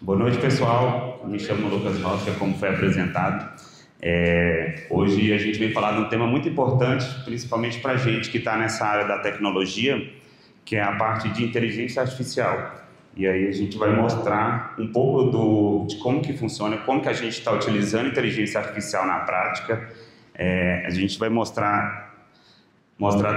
Boa noite, pessoal. Me chamo Lucas Rocha, como foi apresentado. Hoje a gente vem falar de um tema muito importante, principalmente para a gente que está nessa área da tecnologia, que é a parte de inteligência artificial. E aí a gente vai mostrar um pouco de como que funciona, como que a gente está utilizando inteligência artificial na prática. A gente vai mostrar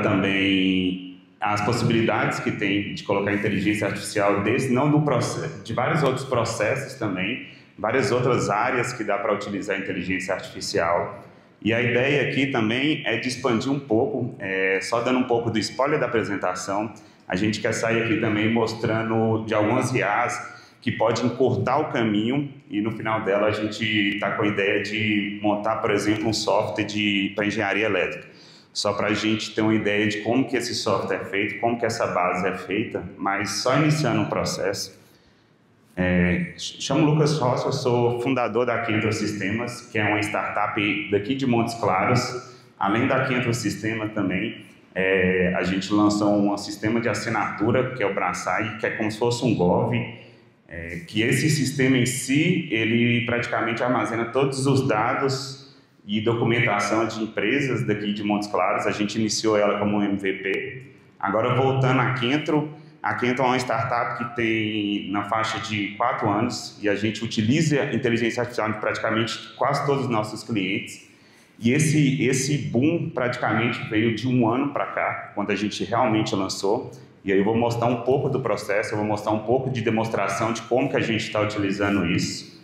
também as possibilidades que tem de colocar inteligência artificial não do processo, de vários outros processos também, várias outras áreas que dá para utilizar a inteligência artificial. E a ideia aqui também é de expandir um pouco, só dando um pouco do spoiler da apresentação, a gente quer sair aqui também mostrando de algumas IAs que podem encurtar o caminho, e no final dela a gente está com a ideia de montar, por exemplo, um software para engenharia elétrica. Só para a gente ter uma ideia de como que esse software é feito, como que essa base é feita, mas só iniciando um processo. Chamo Lucas Rocha, eu sou fundador da Kentro Sistemas, que é uma startup daqui de Montes Claros. Além da Kentro Sistemas também, a gente lançou um sistema de assinatura, que é o Braçai, que é como se fosse um Gov, que esse sistema em si, ele praticamente armazena todos os dados e documentação de empresas daqui de Montes Claros. A gente iniciou ela como um MVP. Agora, voltando à Kentro, a Kentro é uma startup que tem na faixa de 4 anos e a gente utiliza a inteligência artificial em praticamente quase todos os nossos clientes. E esse boom praticamente veio de um ano para cá, quando a gente realmente lançou. E aí eu vou mostrar um pouco do processo, eu vou mostrar um pouco de demonstração de como que a gente está utilizando isso.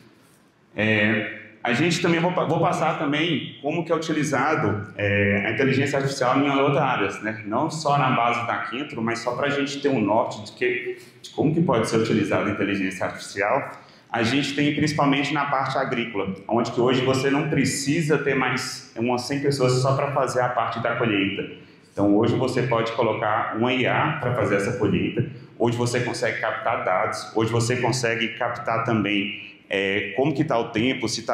A gente também vou passar também como que é utilizado a inteligência artificial em outras áreas, né? Não só na base da Kentro, mas só para a gente ter um norte de como que pode ser utilizada a inteligência artificial. A gente tem principalmente na parte agrícola, onde que hoje você não precisa ter mais umas 100 pessoas só para fazer a parte da colheita. Então hoje você pode colocar uma IA para fazer essa colheita, hoje você consegue captar dados, hoje você consegue captar também como que está o tempo, se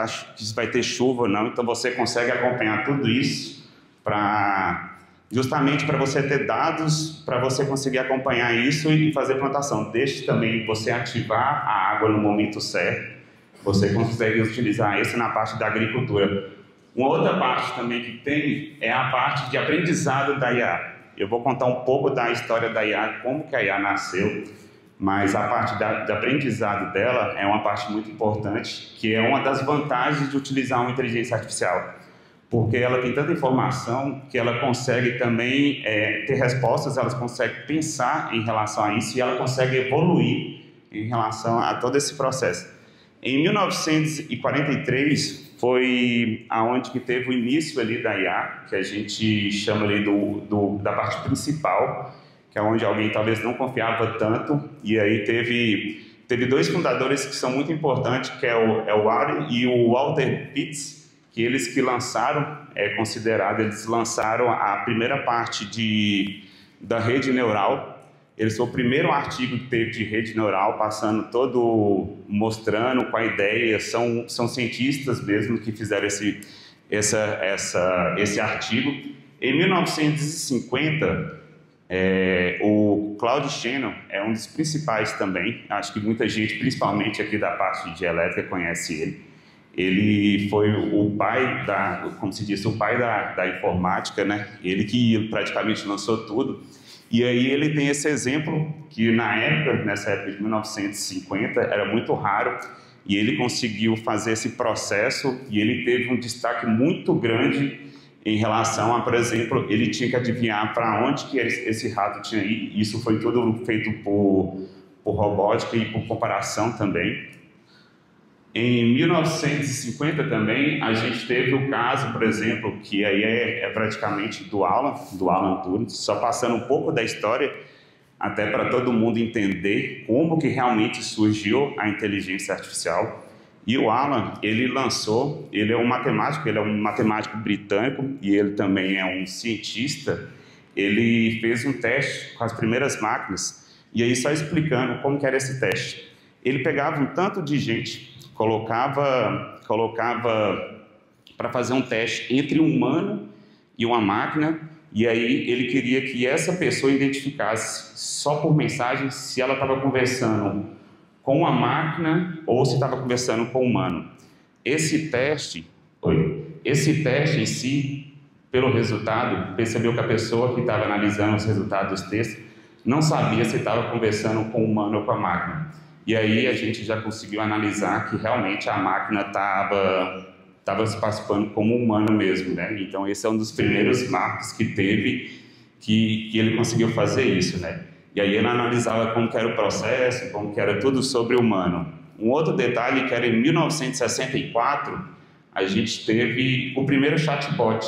vai ter chuva ou não. Então você consegue acompanhar tudo isso justamente para você ter dados, para você conseguir acompanhar isso e fazer plantação. Deixe também você ativar a água no momento certo, você consegue utilizar isso na parte da agricultura. Uma outra parte também que tem é a parte de aprendizado da IA. Eu vou contar um pouco da história da IA, como que a IA nasceu, mas a parte de aprendizado dela é uma parte muito importante, que é uma das vantagens de utilizar uma inteligência artificial, porque ela tem tanta informação que ela consegue também ter respostas, ela consegue pensar em relação a isso e ela consegue evoluir em relação a todo esse processo. Em 1943 foi aonde que teve o início ali da IA, que a gente chama ali da parte principal, que é onde alguém talvez não confiava tanto, e aí teve dois fundadores que são muito importantes, que é o Ari e o Walter Pitts, que eles que lançaram, eles lançaram a primeira parte da rede neural. Eles foram o primeiro artigo que teve de rede neural, mostrando com a ideia, são cientistas mesmo que fizeram esse artigo. Em 1950, o Claude Shannon é um dos principais também, acho que muita gente, principalmente aqui da parte de elétrica, conhece ele. Ele foi o pai como se diz, o pai da informática, né? Ele que praticamente lançou tudo. E aí ele tem esse exemplo que nessa época de 1950 era muito raro, e ele conseguiu fazer esse processo e ele teve um destaque muito grande em relação a, por exemplo, ele tinha que adivinhar para onde que esse rato tinha ido. Isso foi tudo feito por robótica e por comparação também. Em 1950 também, a gente teve o caso, por exemplo, que aí é praticamente do Alan Turing, só passando um pouco da história, até para todo mundo entender como que realmente surgiu a inteligência artificial. E o Alan, ele é um matemático britânico, e ele também é um cientista. Ele fez um teste com as primeiras máquinas, e aí só explicando como que era esse teste. Ele pegava um tanto de gente, colocava para fazer um teste entre um humano e uma máquina, e aí ele queria que essa pessoa identificasse só por mensagem se ela estava conversando com a máquina ou se estava conversando com o humano. Esse teste em si, pelo resultado, percebeu que a pessoa que estava analisando os resultados dos testes não sabia se estava conversando com o humano ou com a máquina. E aí a gente já conseguiu analisar que realmente a máquina estava se participando como humano mesmo, né? Então esse é um dos primeiros marcos que teve que ele conseguiu fazer isso, né? E aí ele analisava como que era o processo, como que era tudo sobre o humano. Um outro detalhe que era em 1964, a gente teve o primeiro chatbot.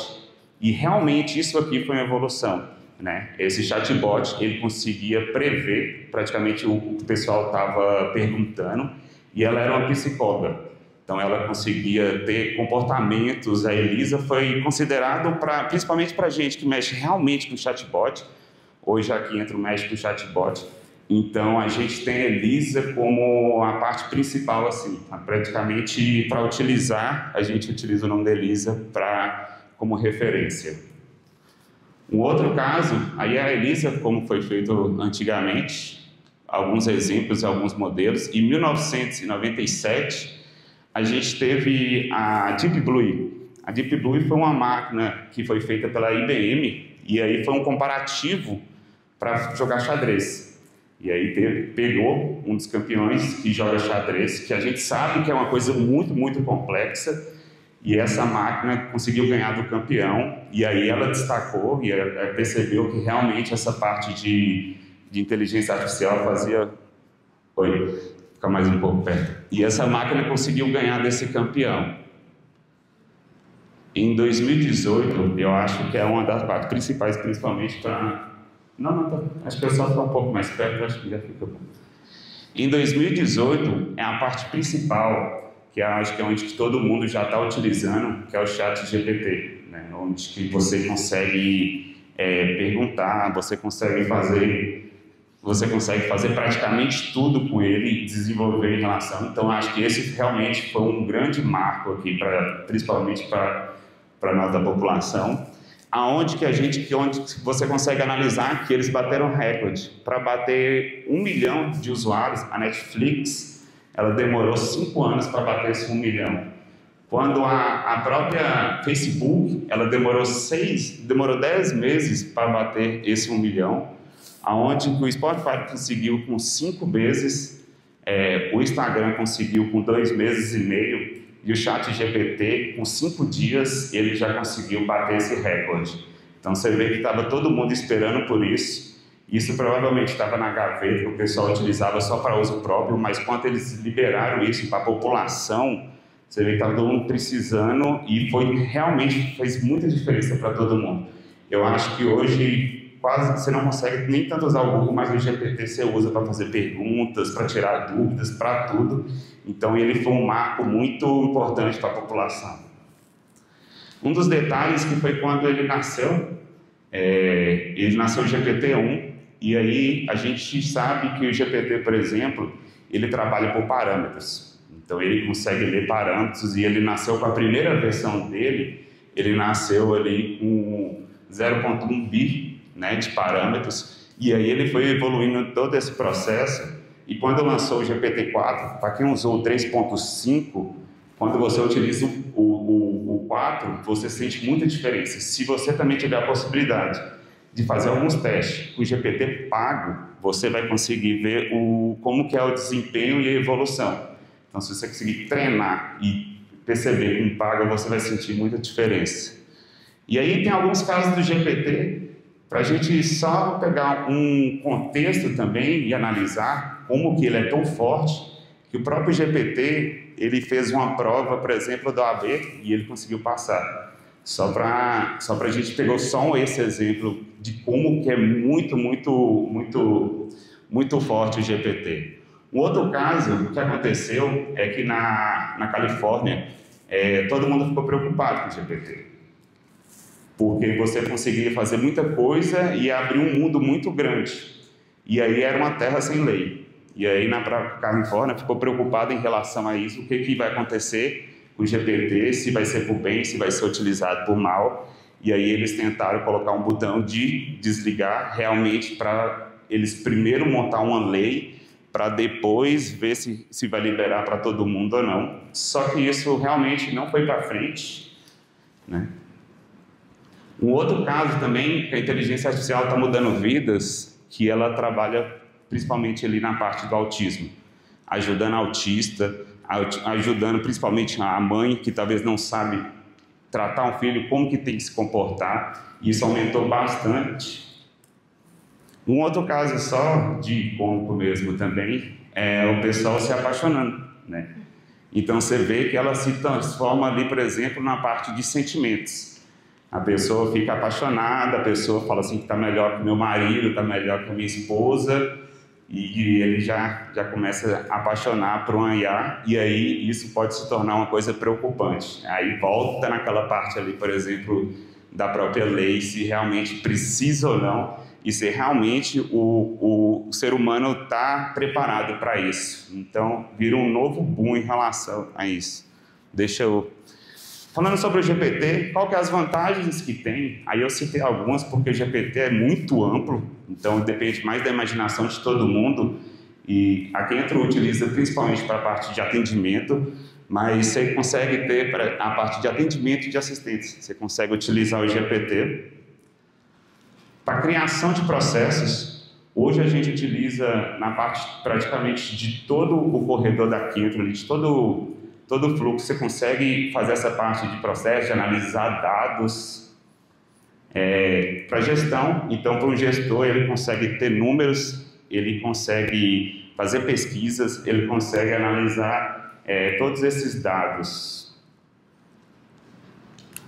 E realmente isso aqui foi uma evolução, né? Esse chatbot, ele conseguia prever praticamente o que o pessoal estava perguntando, e ela era uma psicóloga. Então ela conseguia ter comportamentos. A Elisa foi considerado principalmente para gente que mexe realmente com chatbot. Hoje aqui entra o médico chatbot. Então a gente tem a Elisa como a parte principal, assim, praticamente para utilizar, a gente utiliza o nome da Elisa como referência. Um outro caso, aí a Elisa, como foi feito antigamente, alguns exemplos, alguns modelos. Em 1997, a gente teve a Deep Blue. A Deep Blue foi uma máquina que foi feita pela IBM, e aí foi um comparativo para jogar xadrez. E aí pegou um dos campeões que joga xadrez, que a gente sabe que é uma coisa muito, muito complexa, e essa máquina conseguiu ganhar do campeão, e aí ela destacou e ela percebeu que realmente essa parte de inteligência artificial fazia... Fica mais um pouco perto. E essa máquina conseguiu ganhar desse campeão. Em 2018, eu acho que é uma das partes principais, principalmente para... acho que eu só estou um pouco mais perto, acho que já fica bom. Em 2018, é a parte principal, que acho que é onde todo mundo já está utilizando, que é o ChatGPT, né? Onde que você consegue perguntar, você consegue fazer praticamente tudo com ele e desenvolver em relação. Então, acho que esse realmente foi um grande marco aqui, principalmente para nós da população, onde você consegue analisar que eles bateram recorde. Para bater 1 milhão de usuários, a Netflix, ela demorou 5 anos para bater esse 1 milhão. Quando a própria Facebook, ela demorou 10 meses para bater esse 1 milhão, aonde o Spotify conseguiu com 5 meses, o Instagram conseguiu com 2 meses e meio, e o ChatGPT, com 5 dias, ele já conseguiu bater esse recorde. Então você vê que estava todo mundo esperando por isso. Isso provavelmente estava na gaveta, que o pessoal utilizava só para uso próprio, mas quando eles liberaram isso para a população, você vê que estava todo mundo precisando, e realmente fez muita diferença para todo mundo. Eu acho que hoje quase você não consegue nem tanto usar o Google, mas o GPT você usa para fazer perguntas, para tirar dúvidas, para tudo. Então ele foi um marco muito importante para a população. Um dos detalhes que foi quando ele nasceu o GPT-1, e aí a gente sabe que o GPT, por exemplo, ele trabalha por parâmetros. Então ele consegue ler parâmetros, e ele nasceu com a primeira versão dele, ele nasceu ali com 0,1 bi, né, de parâmetros, e aí ele foi evoluindo todo esse processo. E quando lançou o GPT-4, para quem usou o 3.5, quando você utiliza o 4, você sente muita diferença. Se você também tiver a possibilidade de fazer alguns testes com o GPT pago, você vai conseguir ver como que é o desempenho e a evolução. Então, se você conseguir treinar e perceber com pago, você vai sentir muita diferença. E aí tem alguns casos do GPT, para a gente só pegar um contexto também e analisar como que ele é tão forte, que o próprio GPT, ele fez uma prova, por exemplo, da OAB, e ele conseguiu passar. Só para a gente pegou só esse exemplo de como que é muito, muito, muito, muito forte o GPT. Um outro caso que aconteceu é que na Califórnia, todo mundo ficou preocupado com o GPT, porque você conseguia fazer muita coisa e abrir um mundo muito grande. E aí era uma terra sem lei. E aí na Califórnia ficou preocupada em relação a isso, o que vai acontecer com o GPT, se vai ser por bem, se vai ser utilizado por mal. E aí eles tentaram colocar um botão de desligar, realmente para eles primeiro montar uma lei para depois ver se vai liberar para todo mundo ou não. Só que isso realmente não foi para frente, né? Um outro caso também, que a inteligência artificial está mudando vidas, que ela trabalha principalmente ali na parte do autismo, ajudando autista, ajudando principalmente a mãe que talvez não sabe tratar um filho, como que tem que se comportar. Isso aumentou bastante. Um outro caso só de cômico mesmo também é o pessoal se apaixonando, né? Então você vê que ela se transforma ali, por exemplo, na parte de sentimentos. A pessoa fica apaixonada, a pessoa fala assim que está melhor que meu marido, está melhor que a minha esposa, e ele já começa a apaixonar por uma IA, e aí isso pode se tornar uma coisa preocupante. Aí volta naquela parte ali, por exemplo, da própria lei, se realmente precisa ou não, e se realmente o ser humano está preparado para isso. Então, vira um novo boom em relação a isso. Deixa eu... Falando sobre o GPT, qual que é as vantagens que tem? Aí eu citei algumas, porque o GPT é muito amplo, então depende mais da imaginação de todo mundo, e a Kentro utiliza principalmente para a parte de atendimento, mas você consegue ter para a parte de atendimento e de assistência. Você consegue utilizar o GPT para criação de processos. Hoje a gente utiliza na parte praticamente de todo o corredor da Kentro, de todo o fluxo. Você consegue fazer essa parte de processo, de analisar dados para gestão. Então, para um gestor, ele consegue ter números, ele consegue fazer pesquisas, ele consegue analisar todos esses dados.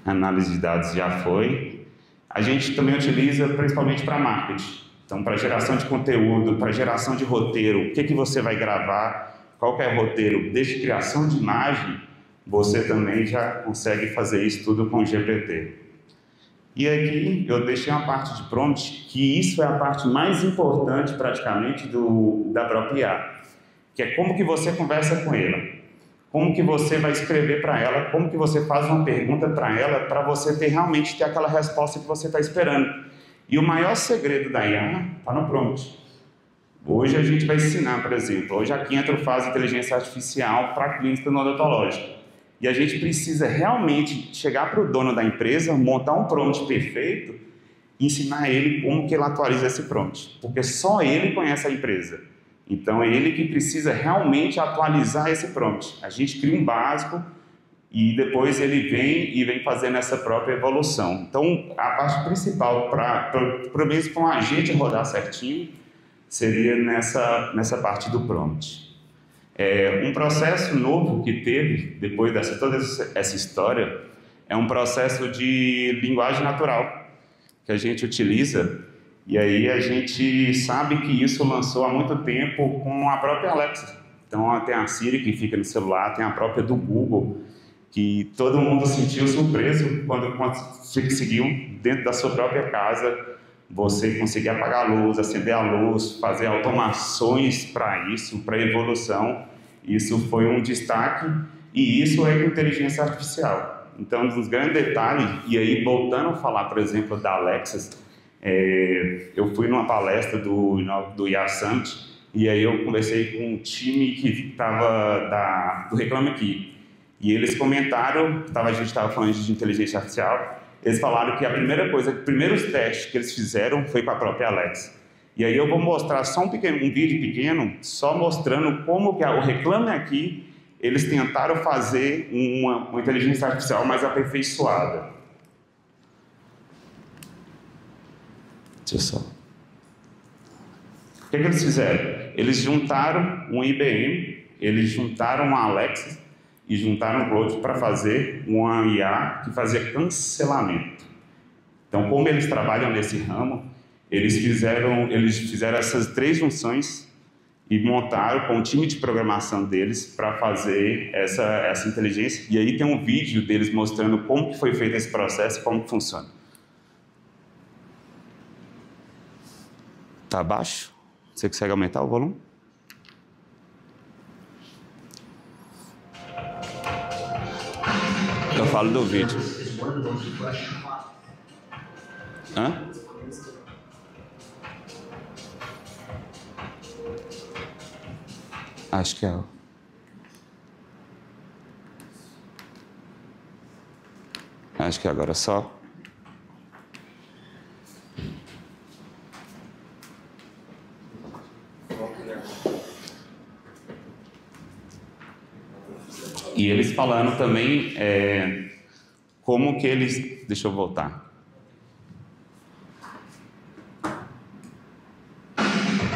Análise de dados já foi. A gente também utiliza principalmente para marketing. Então, para geração de conteúdo, para geração de roteiro, o que você vai gravar, qual que é o roteiro, desde criação de imagem, você também já consegue fazer isso tudo com o GPT. E aqui eu deixei uma parte de prompt, que isso é a parte mais importante praticamente da própria IA, que é como que você conversa com ela, como que você vai escrever para ela, como que você faz uma pergunta para ela, para você realmente ter aquela resposta que você está esperando. E o maior segredo da IA está no prompt. Hoje a gente vai ensinar, por exemplo, hoje a Kentro faz inteligência artificial para a clínica odontológica. E a gente precisa realmente chegar para o dono da empresa, montar um prompt perfeito e ensinar ele como que ele atualiza esse prompt. Porque só ele conhece a empresa. Então é ele que precisa realmente atualizar esse prompt. A gente cria um básico e depois ele vem fazendo essa própria evolução. Então a parte principal para um agente rodar certinho seria nessa parte do prompt. Um processo novo que teve, depois dessa toda essa história, é um processo de linguagem natural, que a gente utiliza, e aí a gente sabe que isso lançou há muito tempo com a própria Alexa. Então tem a Siri que fica no celular, tem a própria do Google, que todo mundo sentiu surpreso quando conseguiu, dentro da sua própria casa, você conseguir apagar a luz, acender a luz, fazer automações para isso, para evolução. Isso foi um destaque, e isso é inteligência artificial. Então, um dos grandes detalhes, e aí voltando a falar, por exemplo, da Alexa, eu fui numa palestra do IA Summit, e aí eu conversei com um time que estava do Reclame Aqui, e eles comentaram, a gente estava falando de inteligência artificial, eles falaram que a primeira coisa, os primeiros testes que eles fizeram foi com a própria Alexa. E aí eu vou mostrar só um vídeo pequeno, só mostrando como que o Reclame Aqui, eles tentaram fazer uma inteligência artificial mais aperfeiçoada. Deixa eu só. O que eles fizeram? Eles juntaram um IBM, eles juntaram uma Alexa, e juntaram o Claude para fazer uma IA que fazia cancelamento. Então, como eles trabalham nesse ramo, eles fizeram essas três junções e montaram com o time de programação deles para fazer essa inteligência. E aí tem um vídeo deles mostrando como que foi feito esse processo e como que funciona. Tá baixo? Você consegue aumentar o volume? Eu falo do vídeo. Hã? Acho que é. Acho que agora só. E eles falando também como que eles... Deixa eu voltar.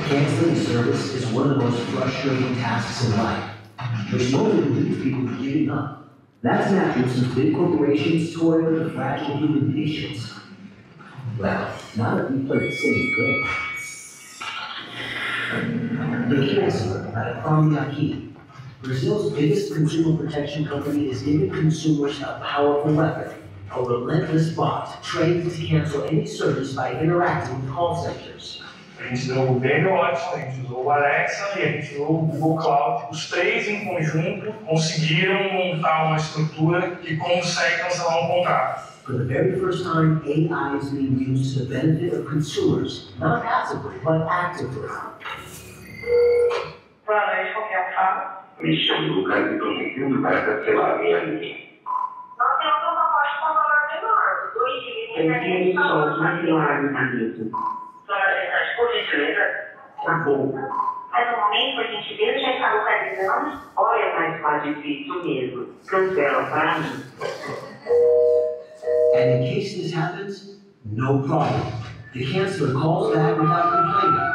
Canceling service is one of the most frustrating tasks in life, which normally leads people to giving up. That's natural since big corporations toy with the fragile human patience. Well, not if we play the same game. The Canceler at Akramiaki, Brazil's biggest consumer protection company, is giving consumers a powerful weapon, a relentless bot trained to cancel any service by interacting with call centers. A gente usou o Baby Watch, a gente usou o Alexa e a gente usou o Google Cloud. Os três em conjunto conseguiram montar uma estrutura que consegue cancelar um contrato. For the very first time, AI is being used to the benefit of consumers, not passively, but actively. Boa noite, qualquer fala. Me chamo Lucas e estou pedindo para cancelar minha linha. Nós temos uma proposta com valor menor, 2 GB de internet. Por gentileza. Tá bom. Mas um momento, por gentileza, já está localizando. Olha, mas tá difícil mesmo. Cancela para mim. And in case this happens, no problem. The canceler calls back without complaining.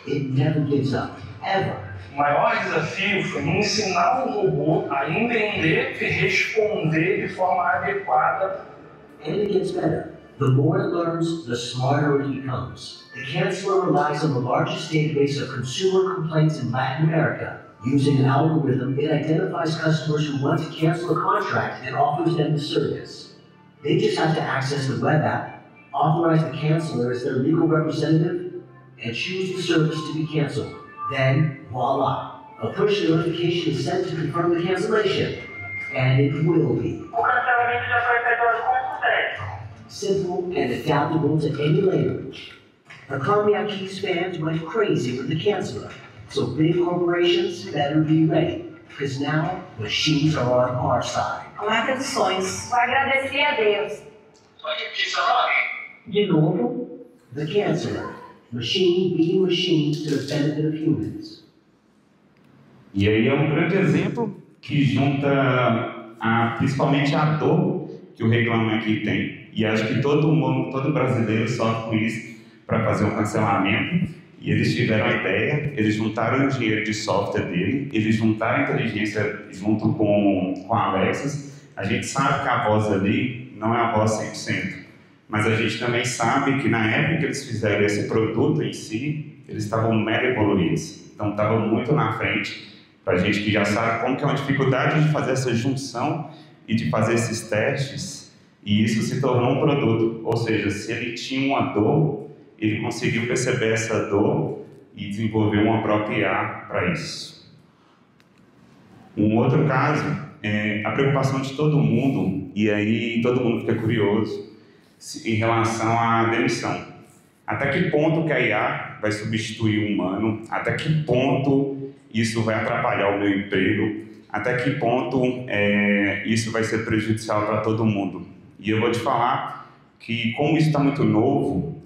It never gives up, ever. O maior desafio foi ensinar o robô a entender e responder de forma adequada. And it gets better. The more it learns, the smarter it becomes. The canceler relies on the largest database of consumer complaints in Latin America. Using an algorithm, it identifies customers who want to cancel a contract and offers them the service. They just have to access the web app, authorize the canceler as their legal representative, and choose the service to be canceled. Then, voila, a push notification is sent to confirm the cancellation. And it will be. O cancelamento já foi efetuado com sucesso. Simple and adaptable to any language. Akramiaki's fans went crazy with the canceler, so big corporations better be ready, because now machines are on our side. A marca dos sonhos. Vou agradecer a Deus. Pode repetir seu nome? De novo, the canceler. Machine beating machines to the benefit of humans. E aí é um grande exemplo que junta principalmente a dor que o Reclame Aqui tem. E acho que todo mundo, todo brasileiro sofre com isso para fazer um cancelamento. E eles tiveram a ideia, eles juntaram o dinheiro de software dele, eles juntaram a inteligência junto com a Alexa. A gente sabe que a voz ali não é a voz 100%, mas a gente também sabe que na época que eles fizeram esse produto em si, eles estavam mega evoluídos. Então estavam muito na frente. Para a gente que já sabe como que é uma dificuldade de fazer essa junção e de fazer esses testes, e isso se tornou um produto. Ou seja, se ele tinha uma dor, ele conseguiu perceber essa dor e desenvolver uma própria IA para isso. Um outro caso é a preocupação de todo mundo, e aí todo mundo fica curioso, em relação à demissão. Até que ponto que a IA vai substituir o humano? Até que ponto isso vai atrapalhar o meu emprego? Até que ponto isso vai ser prejudicial para todo mundo? E eu vou te falar que, como isso está muito novo,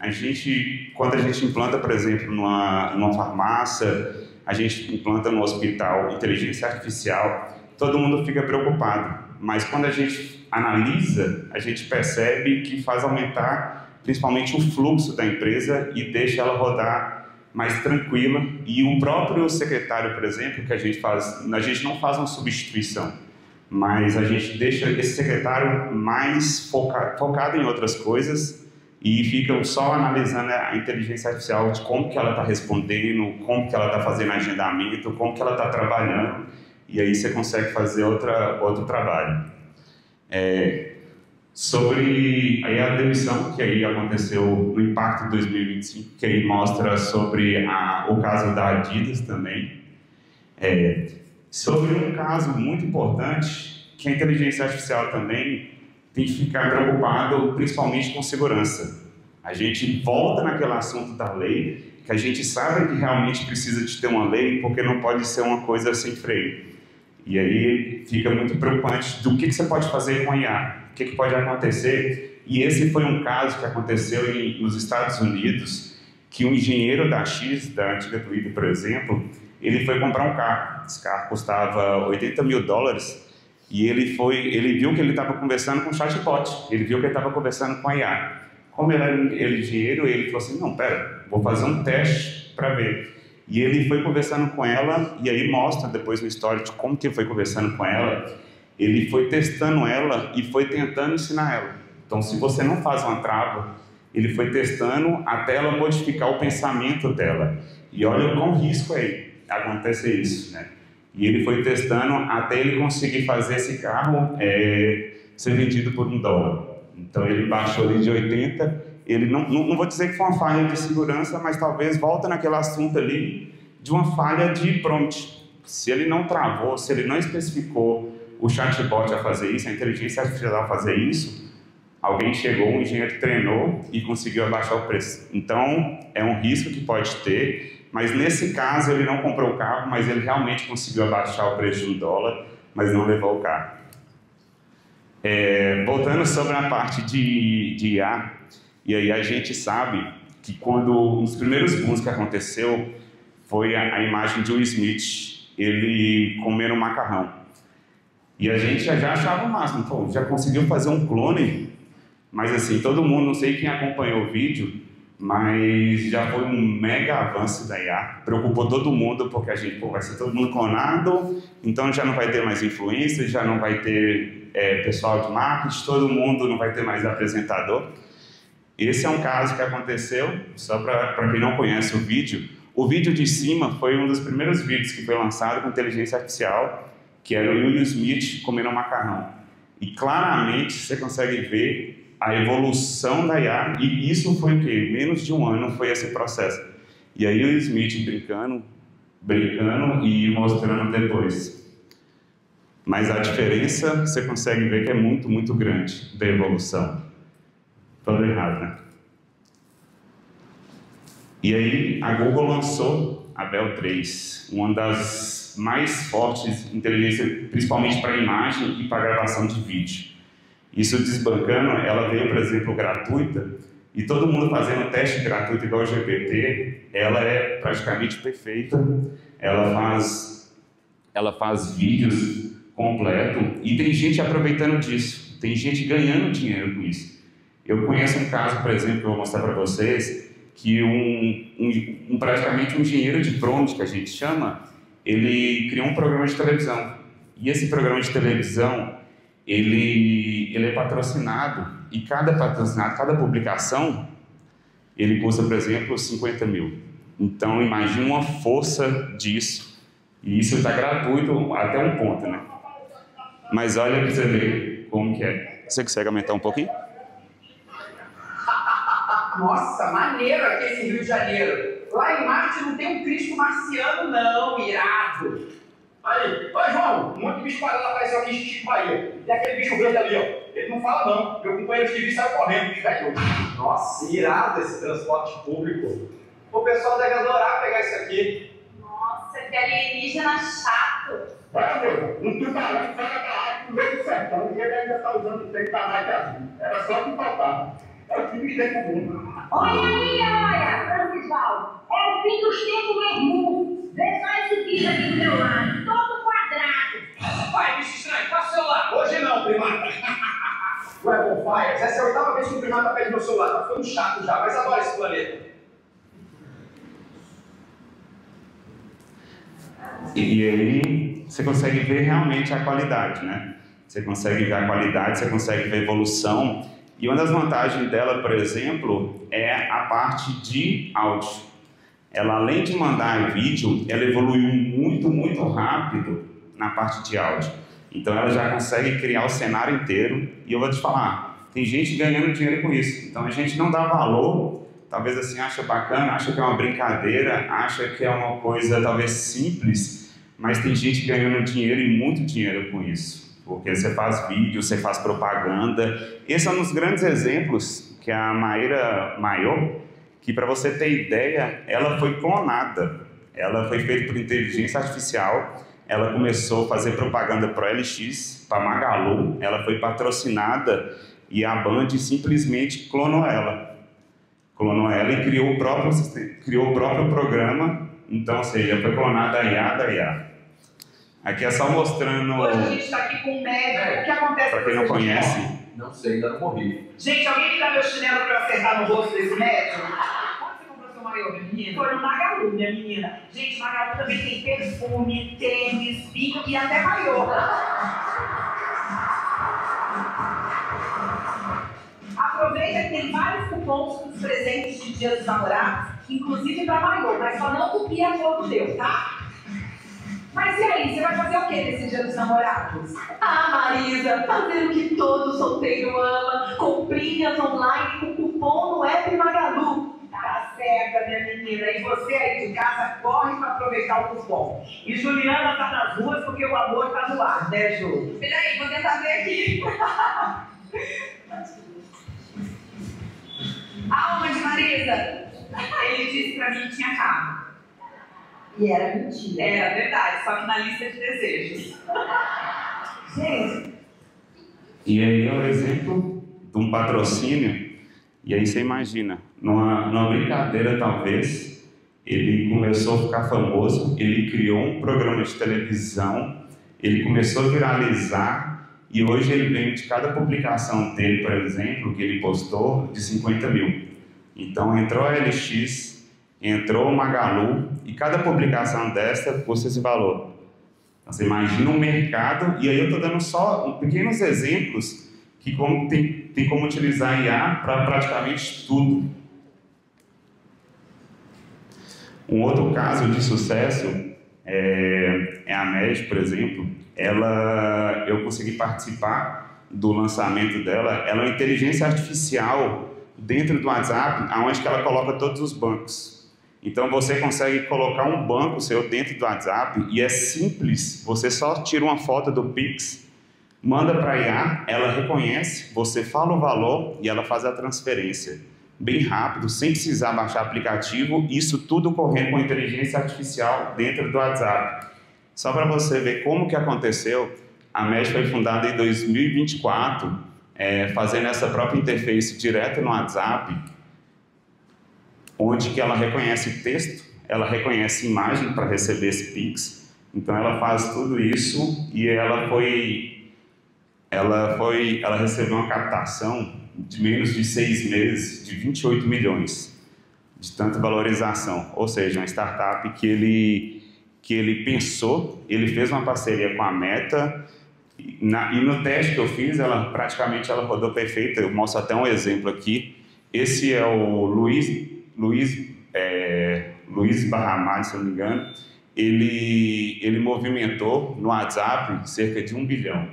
quando a gente implanta, por exemplo, numa farmácia, a gente implanta no hospital inteligência artificial, todo mundo fica preocupado. Mas quando a gente analisa, a gente percebe que faz aumentar principalmente o fluxo da empresa e deixa ela rodar mais tranquila. E o próprio secretário, por exemplo, que a gente não faz uma substituição, mas a gente deixa esse secretário mais focado em outras coisas e fica só analisando a inteligência artificial de como que ela está respondendo, como que ela está fazendo agendamento, como que ela está trabalhando, e aí você consegue fazer outro trabalho. Sobre aí a demissão que aí aconteceu no Impacto 2025, que aí mostra sobre o caso da Adidas também. Sobre um caso muito importante, que a inteligência artificial também tem que ficar preocupado principalmente com segurança. A gente volta naquele assunto da lei, que a gente sabe que realmente precisa de ter uma lei, porque não pode ser uma coisa sem freio. E aí fica muito preocupante do que você pode fazer com a IA, o que pode acontecer. E esse foi um caso que aconteceu nos Estados Unidos, que um engenheiro da X, da antiga Twitter, por exemplo, ele foi comprar um carro. Esse carro custava $80 mil, e ele viu que ele estava conversando com o chatbot, ele viu que ele estava conversando com a IA. Como ele era engenheiro, ele falou assim, não, pera, vou fazer um teste para ver. E ele foi conversando com ela, e aí mostra depois no histórico de como que ele foi conversando com ela. Ele foi testando ela e foi tentando ensinar ela. Então, se você não faz uma trava, ele foi testando até ela modificar o pensamento dela. E olha o quão risco é acontecer isso, né? E ele foi testando até ele conseguir fazer esse carro ser vendido por $1. Então, ele baixou ali de 80. Ele não vou dizer que foi uma falha de segurança, mas talvez volta naquele assunto ali de uma falha de prompt. Se ele não travou, se ele não especificou o chatbot a fazer isso, a inteligência artificial a fazer isso, alguém chegou, um engenheiro treinou e conseguiu abaixar o preço. Então, é um risco que pode ter, mas nesse caso ele não comprou o carro, mas ele realmente conseguiu abaixar o preço de $1, mas não levou o carro. Voltando sobre a parte de IA, e aí a gente sabe que quando um dos primeiros booms que aconteceu foi a imagem de Will Smith, ele comendo um macarrão. E a gente já achava o máximo, pô, já conseguiu fazer um clone, mas assim, todo mundo, não sei quem acompanhou o vídeo, mas já foi um mega avanço da IA, preocupou todo mundo, porque a gente, pô, vai ser todo mundo clonado, então já não vai ter mais influência, já não vai ter pessoal de marketing, todo mundo não vai ter mais apresentador. Esse é um caso que aconteceu, só para quem não conhece o vídeo de cima foi um dos primeiros vídeos que foi lançado com inteligência artificial, que era o Will Smith comendo um macarrão. E claramente você consegue ver a evolução da IA, e isso foi o quê? Menos de um ano foi esse processo. E aí o Will Smith brincando e mostrando depois. Mas a diferença você consegue ver que é muito, muito grande da evolução. Todo errado, né? E aí a Google lançou a Bell 3, uma das mais fortes inteligências, principalmente para imagem e para gravação de vídeo. Isso desbancando, ela veio, por exemplo, gratuita, e todo mundo fazendo teste gratuito igual o GPT, ela é praticamente perfeita, ela faz vídeos completo, e tem gente aproveitando disso, tem gente ganhando dinheiro com isso. Eu conheço um caso, por exemplo, que eu vou mostrar para vocês, que praticamente um engenheiro de prompt, que a gente chama, ele criou um programa de televisão. E esse programa de televisão, ele é patrocinado, e cada patrocinado, cada publicação, ele custa, por exemplo, 50 mil. Então, imagine uma força disso. E isso está gratuito até um ponto, né? Mas olha para você ver como que é. Você consegue aumentar um pouquinho? Nossa, maneiro aqui esse Rio de Janeiro. Lá em Marte não tem um Cristo marciano, não, irado. Aí, ó, João, um monte de bicho parado apareceu aqui em Chico Bahia. Tem aquele bicho verde ali, ó. Ele não fala, não. Meu companheiro de serviço saiu correndo, bicho velho. Nossa, irado esse transporte público. O pessoal deve adorar pegar isso aqui. Nossa, que alienígena chato. Olha, meu, um tubarão que fala da água no meio do sertão, e ele ainda está usando o tempo da mais azul. Era só o que faltava. É o time que tem pro mundo. Olha aí, olha, Francisval. É o fim dos tempos mesmo. Vê só esse bicho aqui do meu lado, todo quadrado. Vai, bicho estranho, passa o celular. Hoje não, primata. Ué, Bonfires, essa é a 8ª vez que o primata pede meu celular. Tá ficando chato já, mas adora esse planeta. E aí você consegue ver realmente a qualidade, né? Você consegue ver a qualidade, você consegue ver a evolução. E uma das vantagens dela, por exemplo, é a parte de áudio. Ela, além de mandar vídeo, ela evoluiu muito, muito rápido na parte de áudio. Então ela já consegue criar o cenário inteiro. E eu vou te falar, tem gente ganhando dinheiro com isso. Então a gente não dá valor, talvez assim, acha bacana, acha que é uma brincadeira, acha que é uma coisa talvez simples, mas tem gente ganhando dinheiro e muito dinheiro com isso. Porque você faz vídeo, você faz propaganda. Esse é um dos grandes exemplos que a Maíra Maior, que, para você ter ideia, ela foi clonada. Ela foi feita por inteligência artificial. Ela começou a fazer propaganda para o LX, para Magalu. Ela foi patrocinada e a Band simplesmente clonou ela. Clonou ela e criou o próprio sistema, criou o próprio programa. Então, ou seja, foi clonada a IA da IA. Aqui é só mostrando... Hoje a gente está aqui com um médico. O que acontece? Para quem não conhece... Não sei, ainda não morri. Gente, alguém me dá meu chinelo para eu acertar no rosto desse médico? Onde você comprou seu maiô, minha menina? Foi no Magalu, minha menina. Gente, Magalu também tem perfume, tênis, vinho e até maiô. Aproveita que tem vários cupons com os presentes de Dia dos Namorados, inclusive para maiô, mas só não copia a foto deu, tá? Mas e aí, você vai fazer o que nesse Dia dos Namorados? Ah, Marisa, fazer o que todo solteiro ama, comprinhas online com cupom no app Magalu. Tá certa, minha menina. E você aí de casa, corre para aproveitar o cupom. E Juliana tá nas ruas porque o amor tá no ar, né, Ju? Peraí, vou tentar ver aqui. Alma de Marisa. Ele disse pra mim que tinha carro. E era mentira. Era verdade, só que na lista de desejos. Gente. E aí é o exemplo de um patrocínio. E aí você imagina, numa brincadeira talvez, ele começou a ficar famoso, ele criou um programa de televisão, ele começou a viralizar e hoje ele vende cada publicação dele, por exemplo, que ele postou, de 50 mil. Então entrou a LX, entrou o Magalu e cada publicação desta custa esse valor. Então, você imagina um mercado, e aí eu estou dando só pequenos exemplos que tem como utilizar a IA para praticamente tudo. Um outro caso de sucesso é a MED, por exemplo. Eu consegui participar do lançamento dela. Ela é uma inteligência artificial dentro do WhatsApp, onde ela coloca todos os bancos. Então você consegue colocar um banco seu dentro do WhatsApp e é simples, você só tira uma foto do Pix, manda para a IA, ela reconhece, você fala o valor e ela faz a transferência. Bem rápido, sem precisar baixar aplicativo, isso tudo correndo com inteligência artificial dentro do WhatsApp. Só para você ver como que aconteceu, a MED foi fundada em 2024, fazendo essa própria interface direto no WhatsApp, onde que ela reconhece texto, ela reconhece imagem para receber esse Pix. Então ela faz tudo isso e ela recebeu uma captação de menos de 6 meses de 28 milhões de tanta valorização. Ou seja, uma startup que ele pensou, ele fez uma parceria com a Meta e no teste que eu fiz, ela rodou perfeita. Eu mostro até um exemplo aqui. Esse é o Luiz Barramari, se eu não me engano, ele movimentou no WhatsApp cerca de 1 bilhão.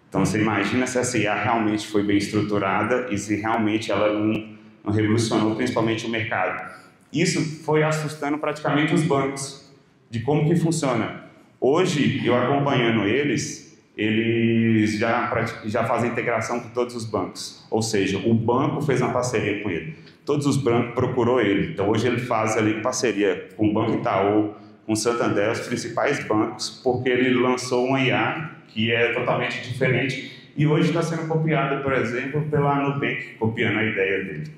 Então você imagina se essa IA realmente foi bem estruturada e se realmente ela não revolucionou principalmente o mercado. Isso foi assustando praticamente os bancos, de como que funciona. Hoje, eu acompanhando eles já fazem integração com todos os bancos, ou seja, o banco fez uma parceria com ele. Todos os bancos procurou ele. Então hoje ele faz ali parceria com o Banco Itaú, com o Santander, os principais bancos, porque ele lançou uma IA que é totalmente diferente e hoje está sendo copiada, por exemplo, pela Nubank, copiando a ideia dele.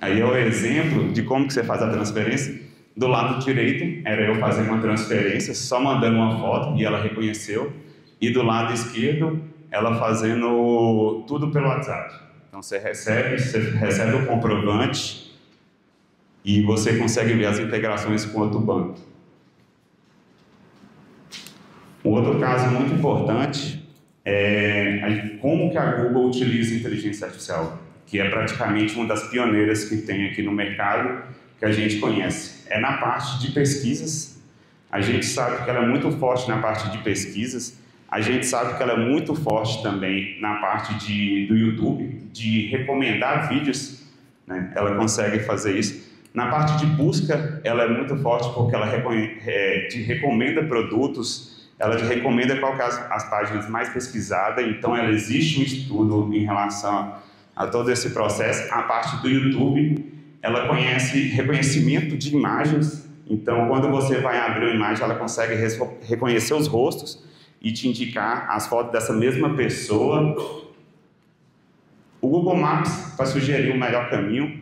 Aí é o exemplo de como que você faz a transferência. Do lado direito era eu fazendo uma transferência, só mandando uma foto e ela reconheceu. E do lado esquerdo, ela fazendo tudo pelo WhatsApp. Então você recebe o comprovante e você consegue ver as integrações com outro banco. Um outro caso muito importante é como que a Google utiliza a inteligência artificial, que é praticamente uma das pioneiras que tem aqui no mercado, que a gente conhece. É na parte de pesquisas. A gente sabe que ela é muito forte na parte de pesquisas. A gente sabe que ela é muito forte também na parte do YouTube, de recomendar vídeos, né? Ela consegue fazer isso. Na parte de busca, ela é muito forte porque ela te recomenda produtos, ela te recomenda qual que é as páginas mais pesquisadas, então ela existe um estudo em relação a todo esse processo. A parte do YouTube, ela conhece reconhecimento de imagens. Então, quando você vai abrir uma imagem, ela consegue reconhecer os rostos e te indicar as fotos dessa mesma pessoa. O Google Maps, para sugerir o melhor caminho.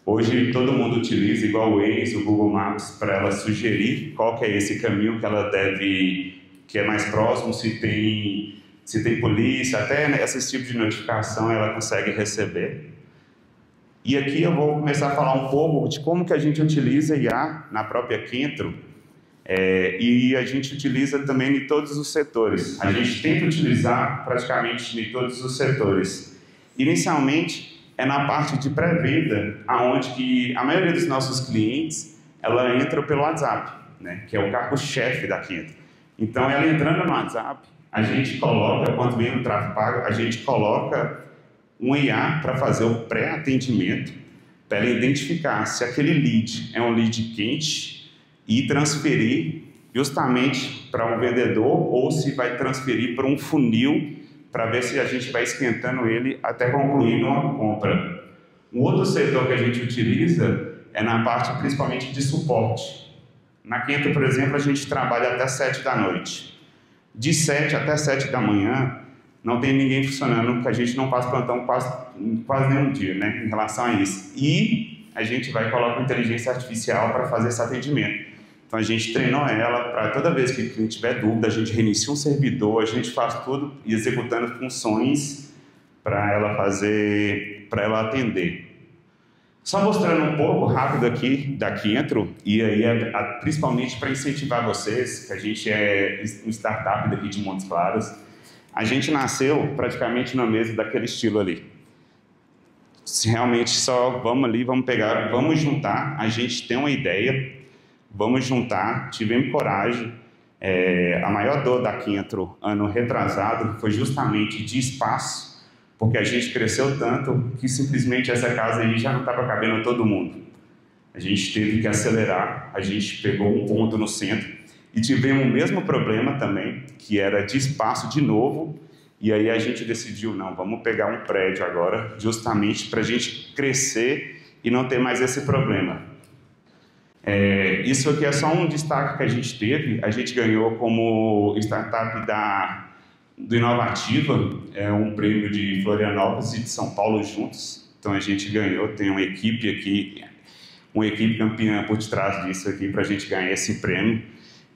Hoje, todo mundo utiliza, igual o Waze, o Google Maps, para ela sugerir qual que é esse caminho que ela deve, que é mais próximo, se tem polícia, até esse tipo de notificação ela consegue receber. E aqui eu vou começar a falar um pouco de como que a gente utiliza IA na própria Kentro, e a gente utiliza também em todos os setores. A gente tenta utilizar praticamente em todos os setores. Inicialmente, é na parte de pré-venda, onde que a maioria dos nossos clientes, ela entra pelo WhatsApp, né, que é o cargo-chefe da Kentro. Então, ela entrando no WhatsApp, a gente coloca, quando vem no tráfego pago, a gente coloca um IA para fazer o pré-atendimento, para ela identificar se aquele lead é um lead quente e transferir justamente para um vendedor ou se vai transferir para um funil para ver se a gente vai esquentando ele até concluir uma compra. Um outro setor que a gente utiliza é na parte principalmente de suporte. Na Kentro, por exemplo, a gente trabalha até 7 da noite. De 7 até 7 da manhã, não tem ninguém funcionando, porque a gente não faz plantão quase nenhum dia, né, em relação a isso. E a gente vai colocar inteligência artificial para fazer esse atendimento. Então a gente treinou ela para toda vez que o cliente tiver dúvida, a gente reinicia um servidor, a gente faz tudo executando funções para ela fazer, para ela atender. Só mostrando um pouco rápido aqui da Kentro, e aí principalmente para incentivar vocês, que a gente é um startup daqui de Montes Claros. A gente nasceu praticamente na mesa daquele estilo ali. Se realmente só vamos ali, vamos pegar, vamos juntar, a gente tem uma ideia, vamos juntar, tivemos coragem. A maior dor da Kentro, ano retrasado, foi justamente de espaço, porque a gente cresceu tanto que simplesmente essa casa aí já não estava cabendo todo mundo. A gente teve que acelerar, a gente pegou um ponto no centro, e tivemos o mesmo problema também, que era de espaço de novo, e aí a gente decidiu, não, vamos pegar um prédio agora, justamente para a gente crescer e não ter mais esse problema. Isso aqui é só um destaque que a gente teve, a gente ganhou como startup do Inovativa, um prêmio de Florianópolis e de São Paulo juntos, então a gente ganhou, tem uma equipe aqui, uma equipe campeã por detrás disso aqui para a gente ganhar esse prêmio.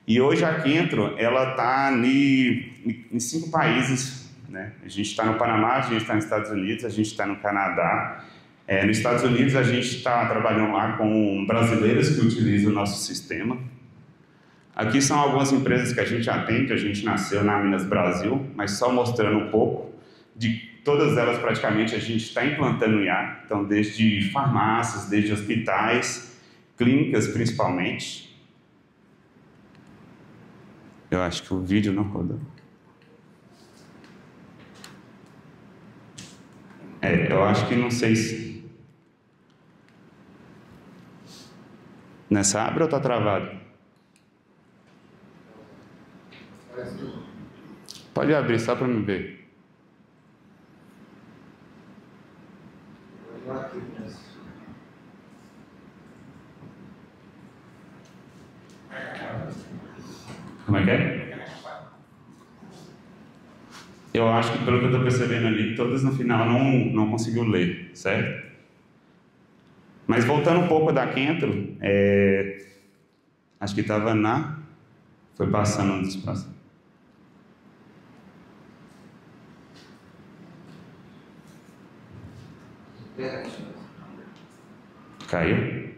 E hoje a Kentro, ela está em 5 países, né? A gente está no Panamá, a gente está nos Estados Unidos, a gente está no Canadá. Nos Estados Unidos a gente está trabalhando lá com brasileiros que utilizam o nosso sistema. Aqui são algumas empresas que a gente atende, a gente nasceu na Minas Brasil, mas só mostrando um pouco, de todas elas praticamente a gente está implantando IA, então desde farmácias, desde hospitais, clínicas principalmente. Eu acho que o vídeo não rodou. Eu acho que não sei se... Nessa abre ou tá travado? Pode abrir, só para me ver. Como é que é? Eu acho que, pelo que eu estou percebendo ali, todas no final não conseguiu ler, certo? Mas voltando um pouco da Kentro, acho que estava foi passando um espaço. Caiu?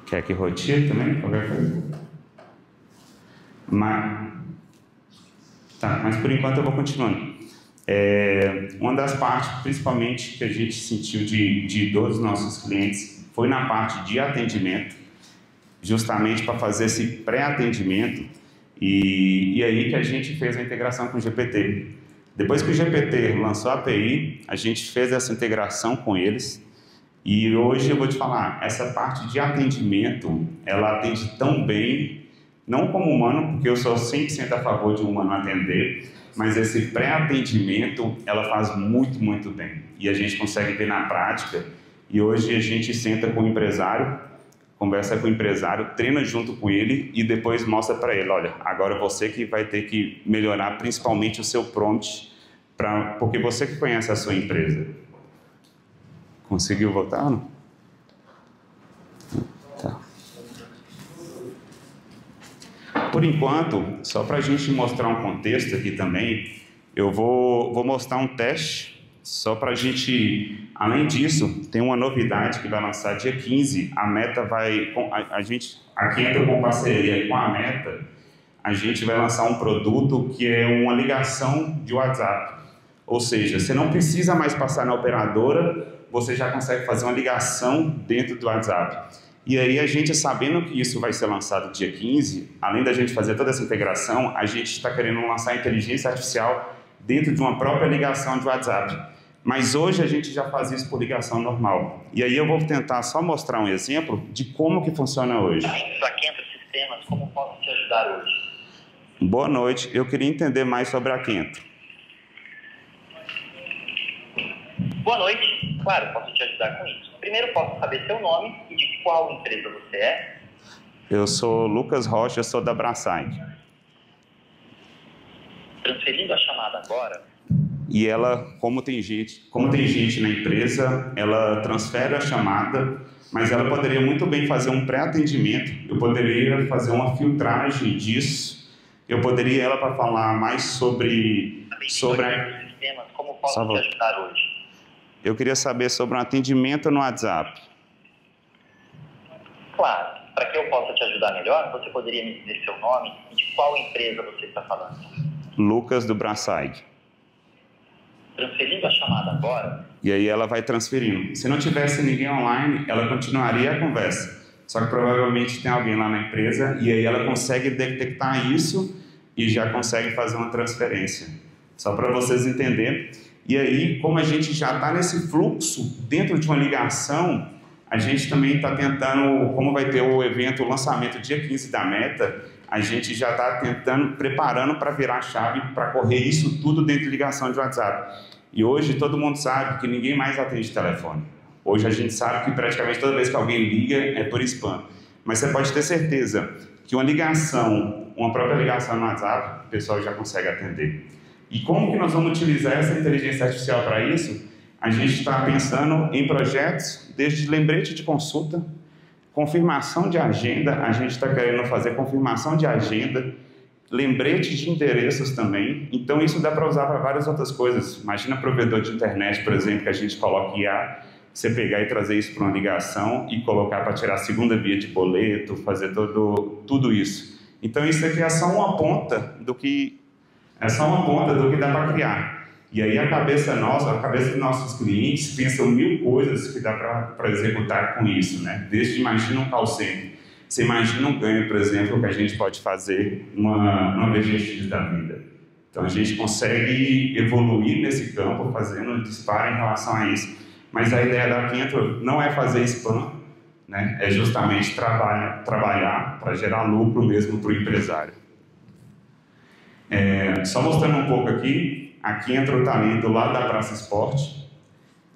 Quer que rotire também? Qualquer coisa? Mas por enquanto eu vou continuando. Uma das partes, principalmente, que a gente sentiu de dor dos nossos clientes foi na parte de atendimento, justamente para fazer esse pré-atendimento, e aí que a gente fez a integração com o GPT. Depois que o GPT lançou a API, a gente fez essa integração com eles, e hoje eu vou te falar, essa parte de atendimento, ela atende tão bem não como humano, porque eu sou 100% a favor de um humano atender, mas esse pré-atendimento, ela faz muito, muito bem. E a gente consegue ver na prática, e hoje a gente senta com o empresário, conversa com o empresário, treina junto com ele e depois mostra para ele, olha, agora você que vai ter que melhorar principalmente o seu prompt, porque você que conhece a sua empresa. Conseguiu voltar ou não? Tá. Por enquanto, só para a gente mostrar um contexto aqui também, eu vou mostrar um teste, só para a gente, além disso, tem uma novidade que vai lançar dia 15, a Meta vai, a gente, aqui entra com parceria com a Meta, a gente vai lançar um produto que é uma ligação de WhatsApp, ou seja, você não precisa mais passar na operadora, você já consegue fazer uma ligação dentro do WhatsApp. E aí a gente, sabendo que isso vai ser lançado dia 15, além da gente fazer toda essa integração, a gente está querendo lançar inteligência artificial dentro de uma própria ligação de WhatsApp. Mas hoje a gente já faz isso por ligação normal. E aí eu vou tentar só mostrar um exemplo de como que funciona hoje. Aqui entre sistemas, como posso te ajudar hoje? Boa noite, eu queria entender mais sobre a Kento. Boa noite, claro, posso te ajudar com isso. Primeiro posso saber seu nome e de qual empresa você é? Eu sou Lucas Rocha, sou da Braside. Transferindo a chamada agora. E ela, como tem gente na empresa, ela transfere a chamada, mas ela poderia muito bem fazer um pré-atendimento, eu poderia fazer uma filtragem disso, eu poderia ela para falar mais sobre Sistemas, como posso te ajudar hoje? Eu queria saber sobre um atendimento no WhatsApp. Claro, para que eu possa te ajudar melhor, você poderia me dizer seu nome e de qual empresa você está falando? Lucas do Braside. Transferindo a chamada agora. E aí ela vai transferindo. Se não tivesse ninguém online, ela continuaria a conversa. Só que provavelmente tem alguém lá na empresa e aí ela consegue detectar isso e já consegue fazer uma transferência. Só para vocês entenderem. E aí, como a gente já está nesse fluxo dentro de uma ligação, a gente também está tentando, como vai ter o evento, o lançamento dia 15 da Meta, a gente já está preparando para virar a chave, para correr isso tudo dentro de ligação de WhatsApp. E hoje todo mundo sabe que ninguém mais atende telefone. Hoje a gente sabe que praticamente toda vez que alguém liga é por spam. Mas você pode ter certeza que uma própria ligação no WhatsApp, o pessoal já consegue atender. E como que nós vamos utilizar essa inteligência artificial para isso? A gente está pensando em projetos desde lembrete de consulta, confirmação de agenda, a gente está querendo fazer confirmação de agenda, lembrete de endereços também. Então isso dá para usar para várias outras coisas. Imagina provedor de internet, por exemplo, que a gente coloca IA, você pegar e trazer isso para uma ligação e colocar para tirar a segunda via de boleto, fazer tudo isso. Então isso aqui é só uma ponta do que dá para criar. E aí a cabeça dos nossos clientes pensam 1000 coisas que dá para executar com isso, né? Desde, imagina um call center. Você imagina um ganho, por exemplo, que a gente pode fazer numa VGX da vida. Então a gente consegue evoluir nesse campo, fazendo disparo em relação a isso. Mas a ideia da Kento não é fazer spam, né? É justamente trabalhar para gerar lucro mesmo para o empresário. Só mostrando um pouco aqui, a Kento está ali do lado da Praça Esporte,